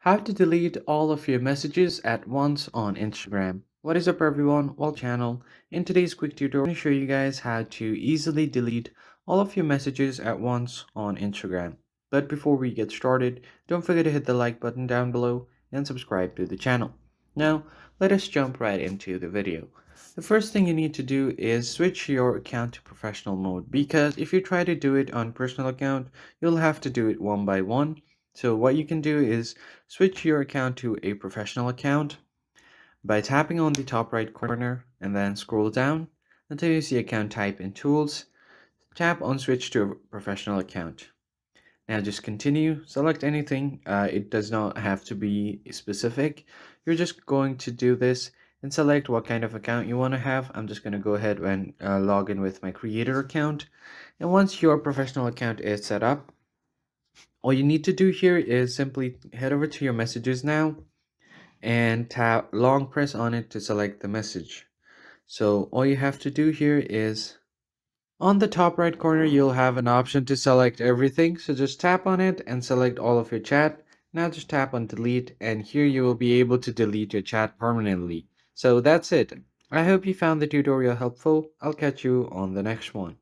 How to delete all of your messages at once on Instagram. What is up everyone, welcome to the channel. In today's quick tutorial, I'm going to show you guys how to easily delete all of your messages at once on Instagram. But before we get started, don't forget to hit the like button down below and subscribe to the channel. Now, let us jump right into the video. The first thing you need to do is switch your account to professional mode because if you try to do it on personal account, you'll have to do it one by one. So what you can do is switch your account to a professional account by tapping on the top right corner and then scroll down until you see account type in tools. Tap on switch to a professional account. Now just continue, select anything. It does not have to be specific. You're just going to do this and select what kind of account you want to have. I'm just going to go ahead and log in with my creator account. And once your professional account is set up, all you need to do here is simply head over to your messages now and tap long press on it to select the message. So all you have to do here is on the top right corner you'll have an option to select everything. So just tap on it and select all of your chat. Now just tap on delete and here you will be able to delete your chat permanently. So that's it. I hope you found the tutorial helpful. I'll catch you on the next one.